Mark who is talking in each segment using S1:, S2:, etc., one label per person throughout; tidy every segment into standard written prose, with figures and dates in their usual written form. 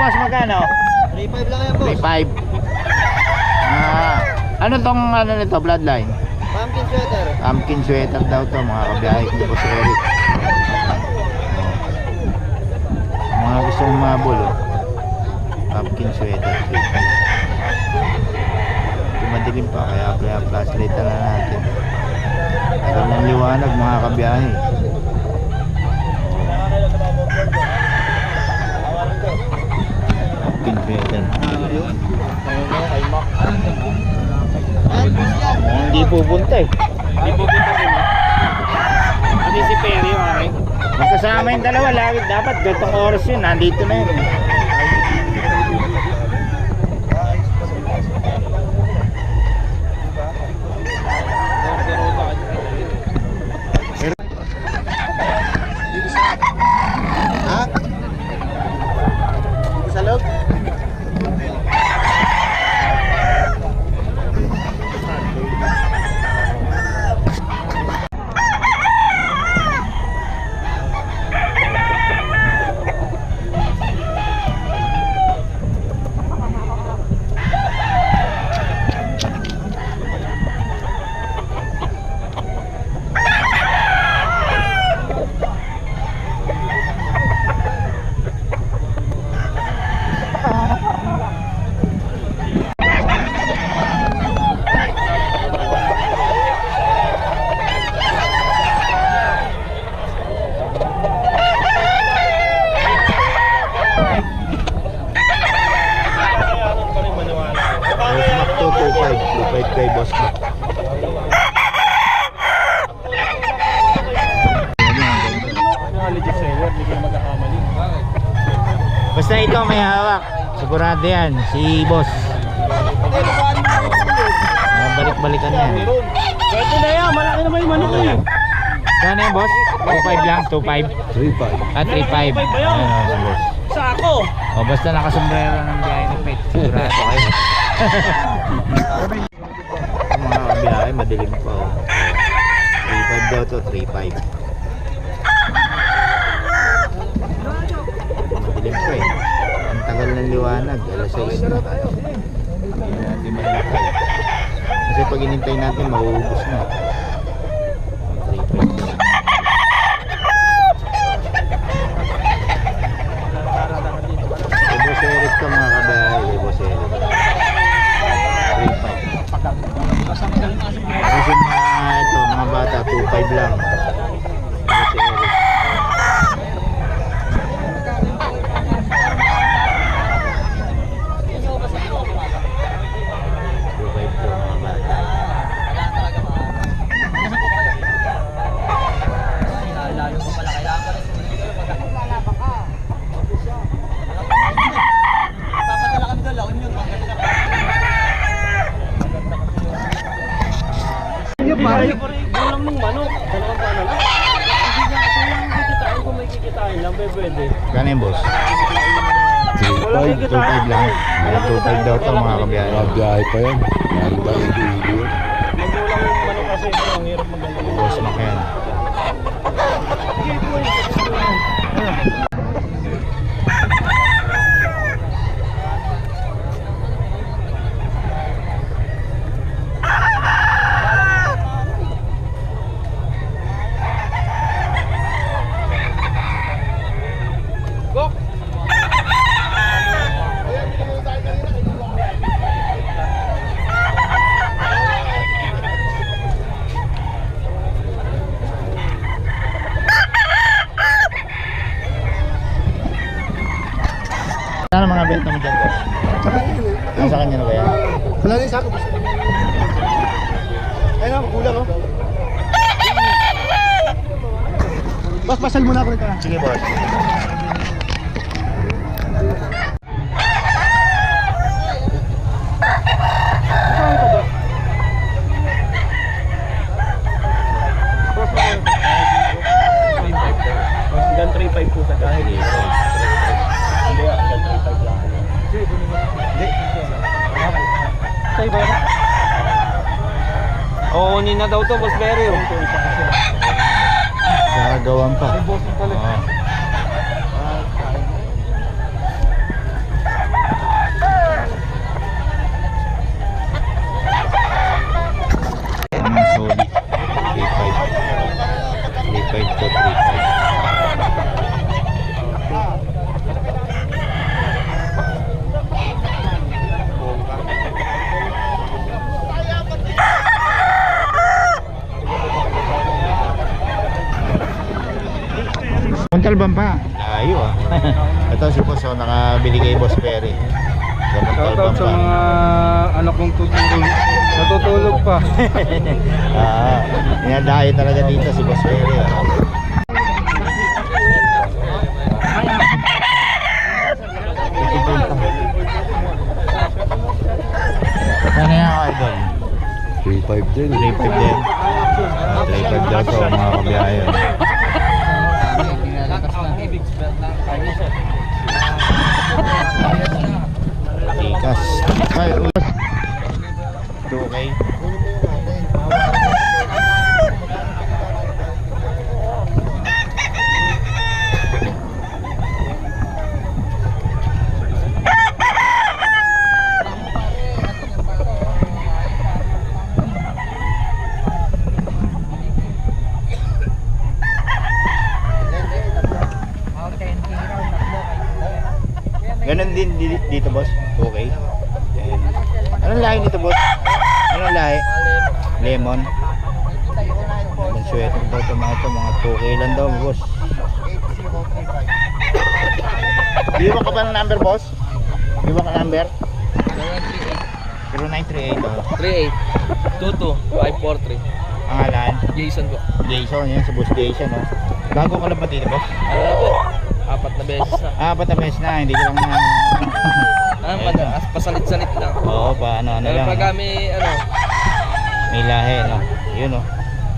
S1: boss, magkano?
S2: 3.5 lang yan, boss.
S1: 3.5. Ano tong ano nito, bloodline?
S2: Pumpkin sweater.
S1: Pumpkin sweater daw to, mga kabiyahe ni Boss Eric. Mga gustong mabul, oh. Pumpkin sweater. Ito madilim pa, kaya flashlight na natin. Alam ng liwanag, mga kabiyahe. Pumpkin sweater. Hindi pupunta eh.
S3: Hindi pupunta din. Hindi si Perry, okay?
S1: Magkasama yung dalawa, lagi dapat gatong oras yun, nandito na yun.
S2: Ha? Sa loob? Kay boss ko.
S1: Basta ito may hawak, sigurado yan, si boss. Balik-balikan yan.
S3: Ito na yan, malaki naman yung manok eh.
S1: Saan yan boss? 2.5 lang, 2.5?
S2: 3.5.
S1: 3.5. Ayan o, si boss.
S3: Sako!
S1: O basta nakasombrero ng biyahe ni Pet, sigurado kayo. Mga kabiyahe, madilim pa o. 3.5 daw to, 3.5. Madilim pa eh. Ang tagal ng liwanag, alas 6 na. Hindi natin malakay. Kasi pag inintay natin, mauubos na. 3.5. Boss Eric ka mga kabiyahe, Boss Eric. 3.5. Kasi ito, mga bata, 2.5 lang. Boss Eric.
S3: Gulang ng manok. Dalawang paano lang. Hindi niya kasi lang kikitain kung may kikitain lang. Pwede.
S1: Gano'n yung boss? 2.5 lang. 2.5 daw ito mga kabiyahe.
S2: Mabiyahe pa yan. Ganda yung video.
S3: Magulang yung manok kasi ang hirap maganda.
S1: Boss Maken. Ano mga benta mo dyan, boss? Nasa kanya na ba yan?
S2: Wala rin sa ako. Ayun na, kulang oh. Boss, pasal muna ako rin.
S1: Sige, boss.
S3: Hanggang 3.5 po sa kahit. Hindi, hanggang 3.5 lang. Hindi. Sa iba na? Oo, na daw to, Boss Berry.
S1: Gagawan pa.
S3: Boss pala.
S1: Montalban pa. Layo ah. Ito si Boss, oh, nakabili kay Boss Perry. Sa Montalban
S3: Shoutout sa
S1: pa.
S3: mga anak kong natutulog pa.
S1: Inadayo talaga dito si Boss Perry. Ah. Ano yan idol?
S2: 3.5 din.
S1: 3.5 din. 3.5 daw to mga kabiyahe. Tikas. Ay, ulas. 2K. Ganun din dito, boss. Okay. Then, anong lahi nito, boss? Anong lahi? Lemon. Lemon sweater daw ito mga 2K lang daw, boss. Iwan ka ba ng number, boss? Iwan ka number? 0938 oh.
S4: 38 22 543.
S1: Pangalan?
S4: Jason po.
S1: Jason, yan sa boss Jason, oh. Bago ka lang ba dito, boss?
S4: Ano na po? 4 na beses na.
S1: Apat na beses na, hindi ko lang na...
S4: Pasalit-salit lang.
S1: Oo, ano
S4: Pero
S1: lang.
S4: pag
S1: No?
S4: kami, ano,
S1: May lahi, no? Yun, oh.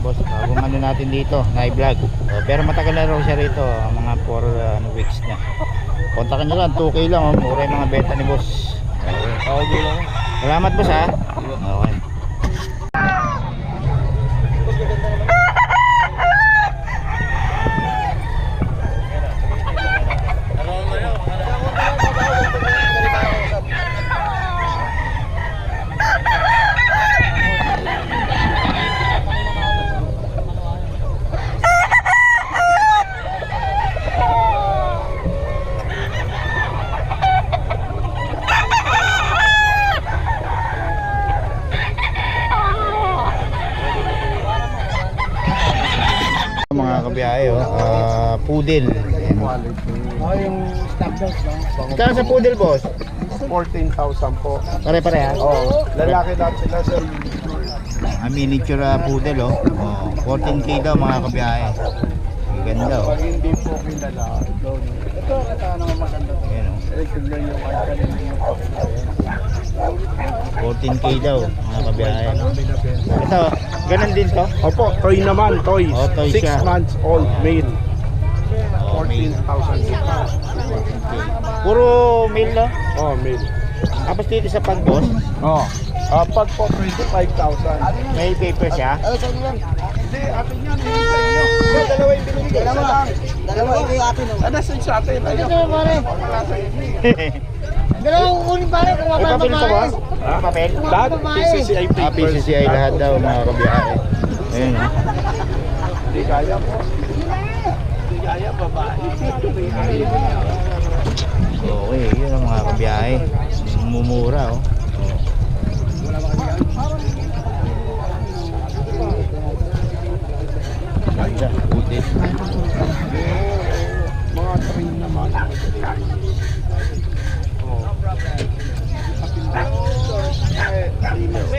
S1: Boss, bagong ano natin dito, na-vlog. Oh, pero matagal na raw siya rito, mga 4 weeks na. Kontakan nyo lang, 2K lang, oh. Mura yung mga benta ni boss.
S4: okay lang.
S1: Salamat, boss, ha? Okay. Mga kabiyahe, oh. Poodle. Ayan.
S2: Yung stock dogs, no?
S1: Kaya sa poodle, boss?
S2: 14,000 po.
S1: Pare-pare, ha?
S2: Oo. Lalaki dapat sila sir.
S1: Miniature poodle, oh. Oh, 14K daw, mga kabiyahe. Ang ganda, oh.
S2: Pag hindi po kilala, doon. Ito, kita naman maganda.
S1: Ayan, oh.
S2: Tignan yung kahit kanina yung
S1: 14K daw, mga kabiyahe. Ito, ganun din to?
S2: Opo, toy naman, toys.
S1: Oh, toy
S2: 6
S1: siya.
S2: months old, male.
S1: Oh, male.
S2: 14,000.
S1: Puro male, no?
S2: Oh, male.
S1: Tapos dito sa pag-boss,
S2: Oh. Pag po 25,000.
S1: may paper siya.
S2: Hindi, atin yan, hindi sa inyo. Dalawa yung binigay. Dalawa, ito yung atin. Ano sa atin? Ayun. Wala sa inyo.
S5: Dalawang kukunin pare kung
S1: May papel to, boss? Ah, papel?
S2: Lahat PCCI
S1: Ah,
S2: papers.
S1: PCCI lahat daw, mga kabiyahe. Ayun, oh.
S2: Hindi kaya po. Hindi kaya, babae.
S1: Okay, yun ang mga kabiyahe. Mumura, oh. Ganda, puti.
S2: Mga train naman.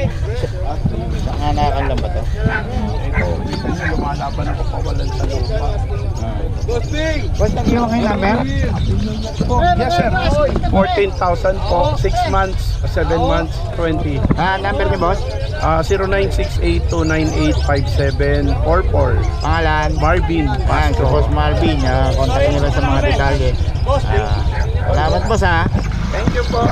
S1: Saan nga nakakan ba to?
S2: Ito, lumalaban ako pawalan sa lupa.
S1: Boss, nag-iwan kayo number?
S2: Yes sir, 14,000 po, 6 months, 7 months, 20.
S1: Ah, number ni boss?
S2: 0968-298-5744.
S1: Pangalan?
S2: Marvin
S1: Ah, si Boss Marvin. Kontakin nyo lang sa mga detalye. Salamat, boss, ha?
S2: Thank you po.